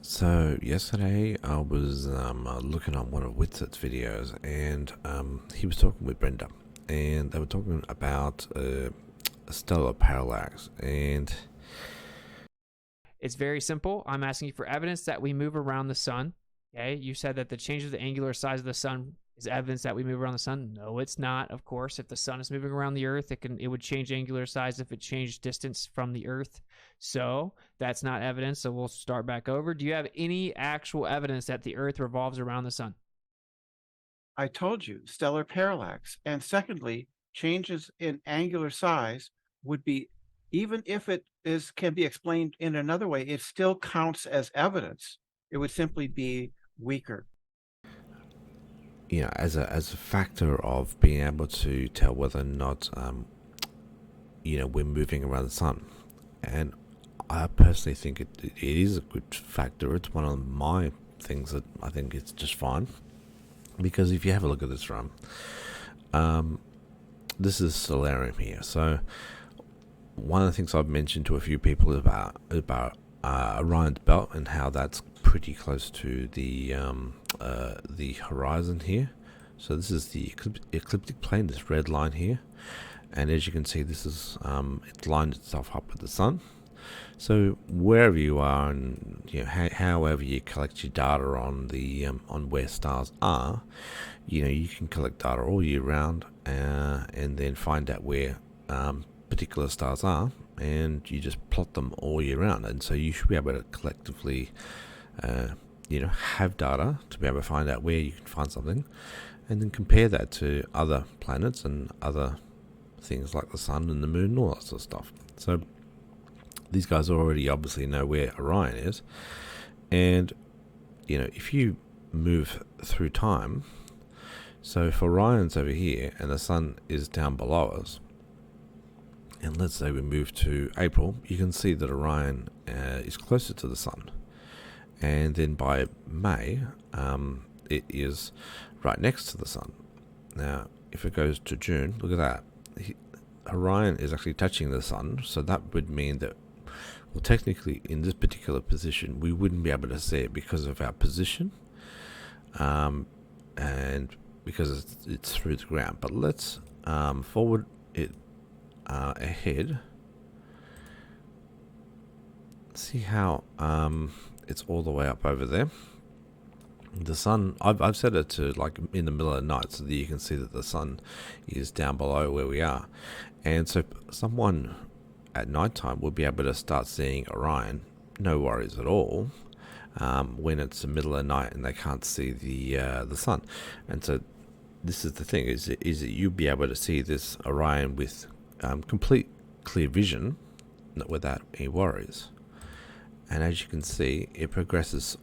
So yesterday I was looking on one of Whitset's videos, and he was talking with Brenda, and they were talking about a stellar parallax. And It's very simple. I'm asking you for evidence that we move around the sun. Okay. You said that the change of the angular size of the sun is evidence that we move around the sun. No, it's not. Of course, if the sun is moving around the earth, it would change angular size if it changed distance from the earth. So that's not evidence. So we'll start back over. Do you have any actual evidence that the earth revolves around the sun? I told you, stellar parallax. And secondly, changes in angular size would be, even if it can be explained in another way, it still counts as evidence. It would simply be weaker. as a factor of being able to tell whether or not we're moving around the sun, and I personally think it is a good factor. It's one of my things that I think it's just fine, because if you have a look at this run, this is Solarium here. So one of the things I've mentioned to a few people about Orion's belt and how that's pretty close to the horizon here. So this is the ecliptic plane, this red line here, and as you can see, this is it's lined itself up with the sun. So wherever you are, and however you collect your data on the on where stars are, you can collect data all year round, and then find out where particular stars are, and you just plot them all year round. And so you should be able to collectively, have data to be able to find out where you can find something, and then compare that to other planets and other things like the sun and the moon and all that sort of stuff. So these guys already obviously know where Orion is, and if you move through time, so if Orion's over here and the sun is down below us, and let's say we move to April, you can see that Orion is closer to the sun, and then by May, it is right next to the sun. Now, if it goes to June, look at that. Orion is actually touching the sun, so that would mean that, well, technically, in this particular position, we wouldn't be able to see it because of our position, and because it's through the ground. But let's forward it ahead. See how it's all the way up over there. The sun, I've set it to like in the middle of the night so that you can see that the sun is down below where we are. And so someone at nighttime will be able to start seeing Orion, no worries at all, when it's the middle of the night and they can't see the sun. And so this is the thing, is that you'll be able to see this Orion with complete clear vision, without any worries. And as you can see, it progresses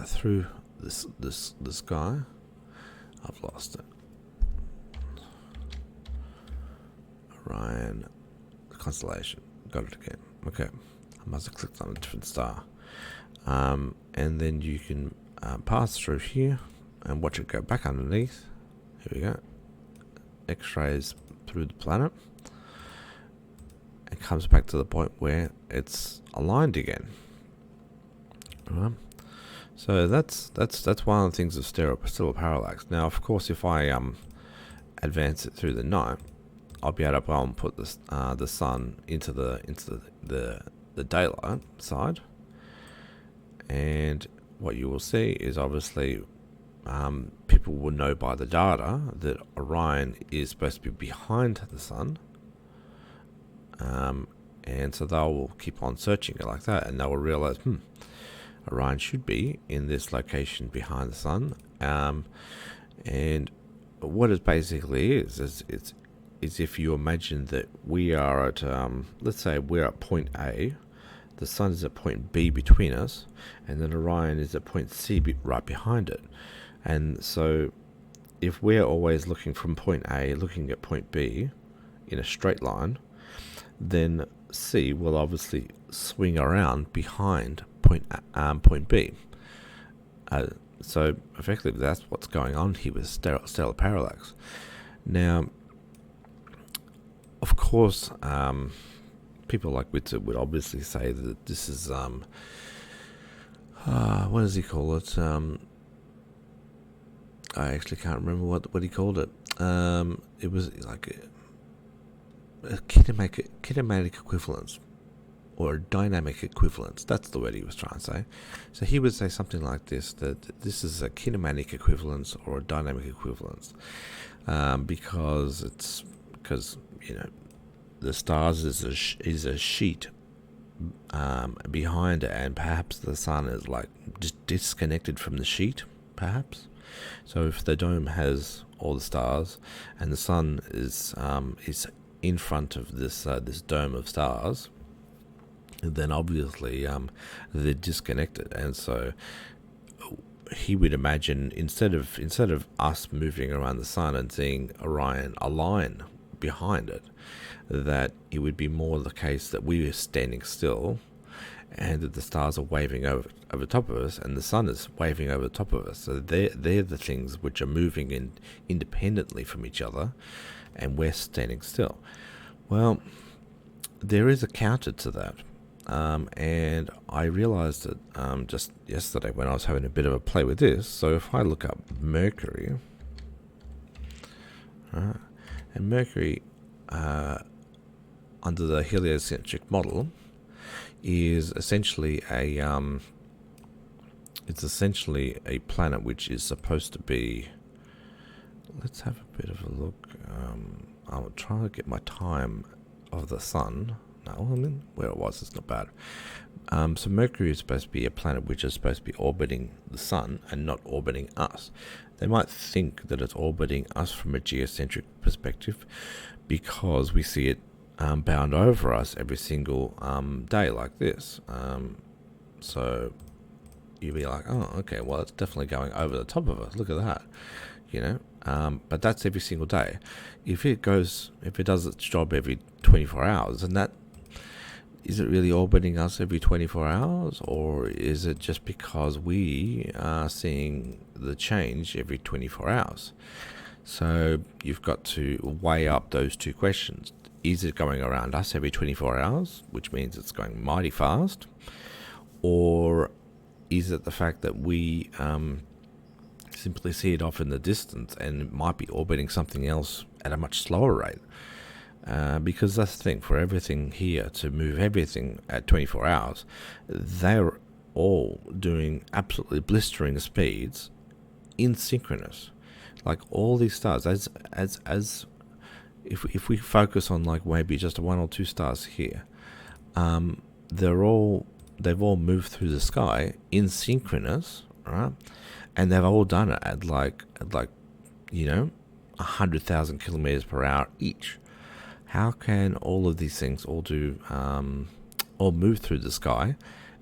through the sky. I've lost it. Orion constellation. Got it again. Okay. I must have clicked on a different star. And then you can pass through here and watch it go back underneath. Here we go. X-rays through the planet. It comes back to the point where it's aligned again. Right. So that's one of the things of stellar parallax. Now, of course, if I advance it through the night, I'll be able to go and put the sun into the daylight side, and what you will see is obviously people will know by the data that Orion is supposed to be behind the sun, and so they will keep on searching it like that, and they will realize, Orion should be in this location behind the sun. And what it basically is if you imagine that we are at, let's say we're at point A, the sun is at point B between us, and then Orion is at point C right behind it. And so if we're always looking from point A, looking at point B in a straight line, then C will obviously swing around behind point B. So effectively, that's what's going on here with stellar parallax. Now, of course, people like Witzer would obviously say that this is what does he call it? I actually can't remember what he called it. It was like a kinematic equivalence, or a dynamic equivalence. That's the word he was trying to say. So he would say something like this, that this is a kinematic equivalence or a dynamic equivalence, because the stars is a sheet behind it, and perhaps the sun is like just disconnected from the sheet, perhaps. So if the dome has all the stars and the sun is in front of this dome of stars, then obviously they're disconnected. And so he would imagine, instead of us moving around the sun and seeing Orion a line behind it, that it would be more the case that we are standing still and that the stars are waving over top of us and the sun is waving over top of us. So they're the things which are moving independently from each other, and we're standing still. Well, there is a counter to that. And I realized it just yesterday when I was having a bit of a play with this. So if I look up Mercury, and Mercury under the heliocentric model is essentially a planet which is supposed to be. Let's have a bit of a look. I'll try to get my time of the sun. No, I mean, where it was, it's not bad. So Mercury is supposed to be a planet which is supposed to be orbiting the sun and not orbiting us. They might think that it's orbiting us from a geocentric perspective because we see it bound over us every single day like this. So you'd be like, oh, okay, well, it's definitely going over the top of us. Look at that, but that's every single day. If it does its job every 24 hours, and that is it really orbiting us every 24 hours, or is it just because we are seeing the change every 24 hours? So you've got to weigh up those two questions. Is it going around us every 24 hours, which means it's going mighty fast, or is it the fact that we simply see it off in the distance and it might be orbiting something else at a much slower rate? Because that's the thing, for everything here to move everything at 24 hours, they're all doing absolutely blistering speeds in synchronous. Like all these stars, if we focus on like maybe just one or two stars here, they've all moved through the sky in synchronous, right? And they've all done it at like 100,000 kilometers per hour each. How can all of these things all move through the sky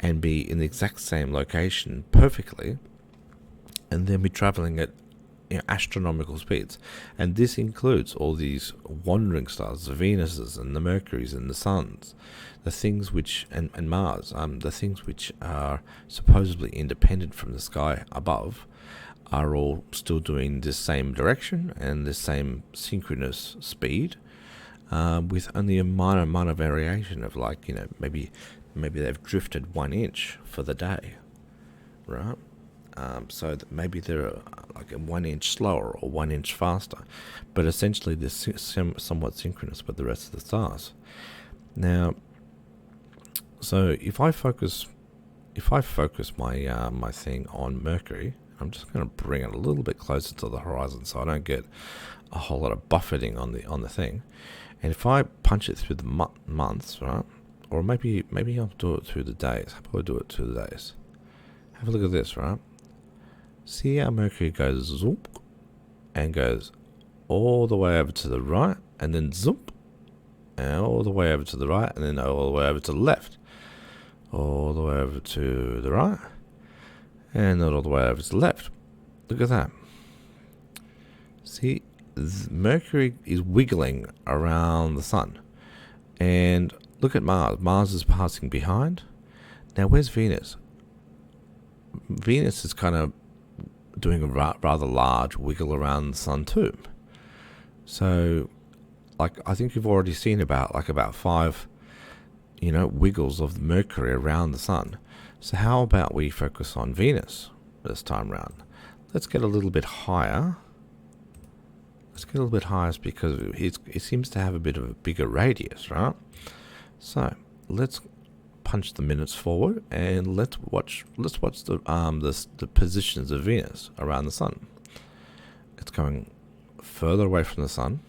and be in the exact same location perfectly, and then be traveling at astronomical speeds? And this includes all these wandering stars, the Venuses and the Mercuries and the Suns, the things which and Mars, the things which are supposedly independent from the sky above, are all still doing the same direction and the same synchronous speed, with only a minor variation of maybe they've drifted 1 inch for the day, right? So that maybe they're like 1 inch slower or 1 inch faster, but essentially they're somewhat synchronous with the rest of the stars. Now, so if I focus my my thing on Mercury, I'm just going to bring it a little bit closer to the horizon so I don't get a whole lot of buffeting on the thing. And if I punch it through the months, right, or maybe I'll do it through the days. How about I do it through the days? Have a look at this, right? See how Mercury goes zoop and goes all the way over to the right, and then zoop, and all the way over to the right, and then all the way over to the left, all the way over to the right, and then all the way over to the left. Look at that. See, Mercury is wiggling around the sun. And look at Mars. Mars is passing behind. Now, where's Venus? Venus is kind of doing a rather large wiggle around the sun too. So, I think you've already seen about 5, wiggles of Mercury around the sun. So how about we focus on Venus this time round? Let's get a little bit higher. Let's get a little bit higher because it seems to have a bit of a bigger radius, right? So let's punch the minutes forward and let's watch the positions of Venus around the sun. It's going further away from the sun.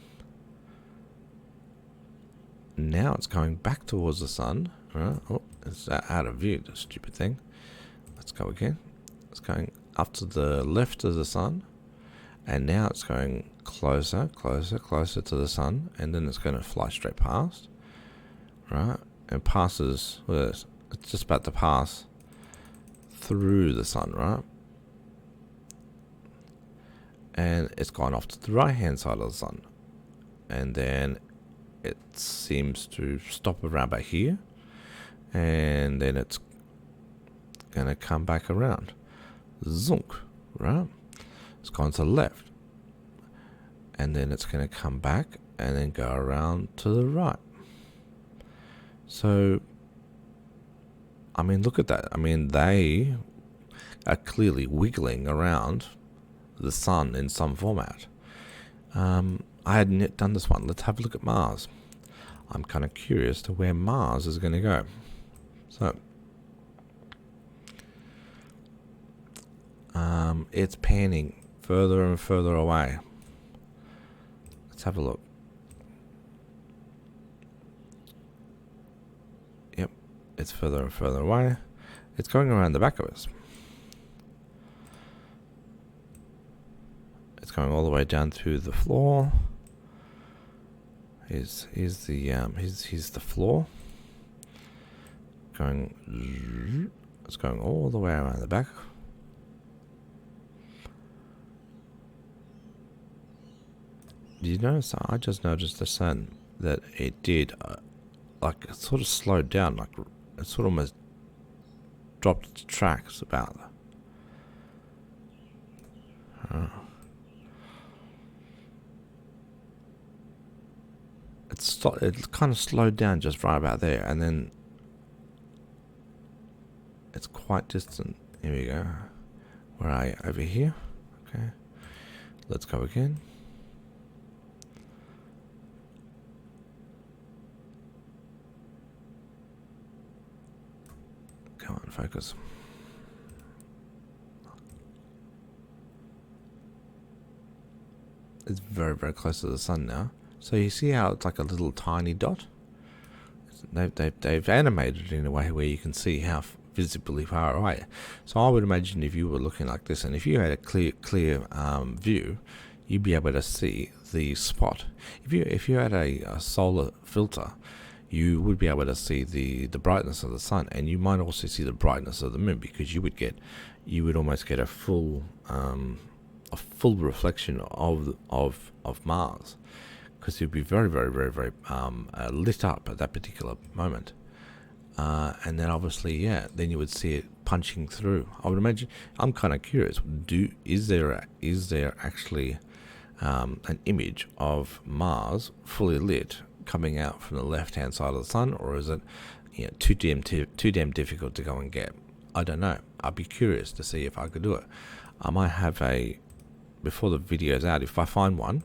Now it's going back towards the sun. Right? Oh, it's out of view, the stupid thing. Let's go again. It's going up to the left of the sun, and now it's going closer to the sun, and then it's going to fly straight past, right? And passes, well, it's just about to pass through the sun, right? And it's gone off to the right hand side of the sun, and then it seems to stop around back here, and then it's gonna come back around, zonk, right? It's gone to the left, and then it's gonna come back and then go around to the right. So I mean, look at that. I mean, they are clearly wiggling around the sun in some format. I hadn't done this one. Let's have a look at Mars. I'm kind of curious to where Mars is going to go. So, it's panning further and further away. Let's have a look. Yep, it's further and further away. It's going around the back of us. It's going all the way down to the floor. Here's the floor. It's going all the way around the back. Did you notice? I just noticed the sun that it did, like it sort of slowed down, like it sort of almost dropped its tracks about. It kind of slowed down just right about there, and then it's quite distant. Here we go. Where are you? Over here. Okay. Let's go again. Come on, focus. It's very, very close to the sun now. So you see how it's like a little tiny dot? They've animated it in a way where you can see how visibly far away. So I would imagine if you were looking like this, and if you had a clear view, you'd be able to see the spot. If you had a solar filter, you would be able to see the brightness of the sun, and you might also see the brightness of the moon, because you would almost get a full reflection of Mars, because you'd be very, very, very, very lit up at that particular moment. And then obviously, then you would see it punching through. I would imagine. I'm kind of curious. Is there actually an image of Mars fully lit coming out from the left-hand side of the sun, or is it too damn difficult to go and get? I don't know. I'd be curious to see if I could do it. I might have before the video's out, if I find one,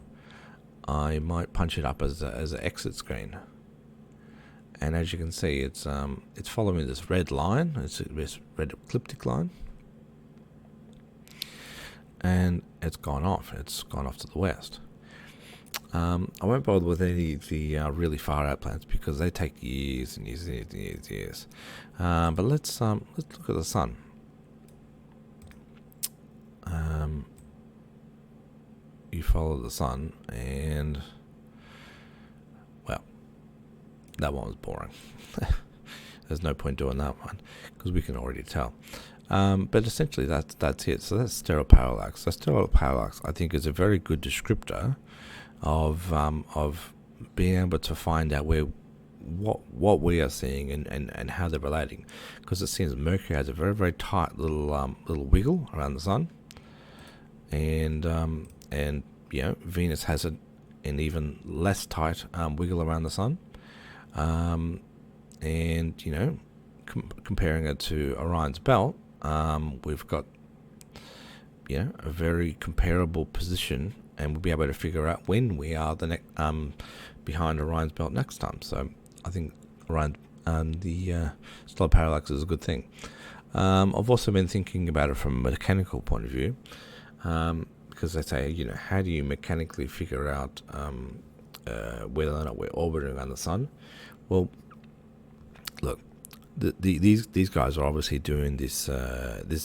I might punch it up as an exit screen. And as you can see, it's following this red line. It's this red ecliptic line, and it's gone off. It's gone off to the west. I won't bother with any of the really far out plans because they take years and years and years and years and years. But let's look at the sun. You follow the sun, and well, that one was boring. There's no point doing that one because we can already tell. But essentially, that's it. So that's stereo parallax. So stereo parallax, I think, is a very good descriptor of being able to find out what we are seeing and how they're relating, because it seems Mercury has a very, very tight little wiggle around the sun, and Venus has an even less tight wiggle around the sun, and comparing it to Orion's belt, we've got a very comparable position, and we'll be able to figure out when we are behind Orion's belt next time. So I think Orion, the stellar parallax is a good thing. I've also been thinking about it from a mechanical point of view, because they say, how do you mechanically figure out whether or not we're orbiting around the sun? Well, look, these guys are obviously doing this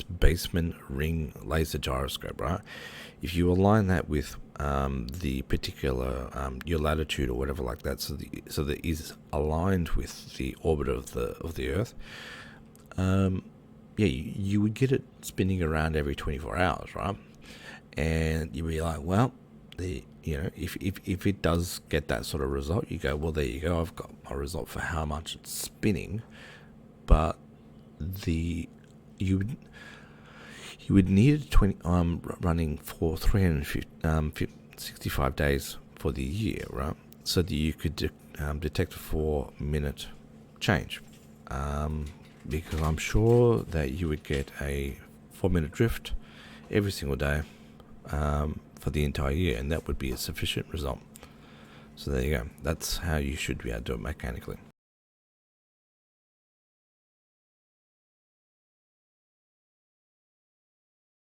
basement ring laser gyroscope, right? If you align that with the particular your latitude or whatever like that, so that it is aligned with the orbit of the Earth, you would get it spinning around every 24 hours, right? And you'd be like, well, if it does get that sort of result, you go, well, there you go, I've got my result for how much it's spinning. But you would need it running for 365 days for the year, right? So that you could detect a 4-minute change, because I'm sure that you would get a 4-minute drift every single day for the entire year, and that would be a sufficient result. So there you go. That's how you should be able to do it mechanically.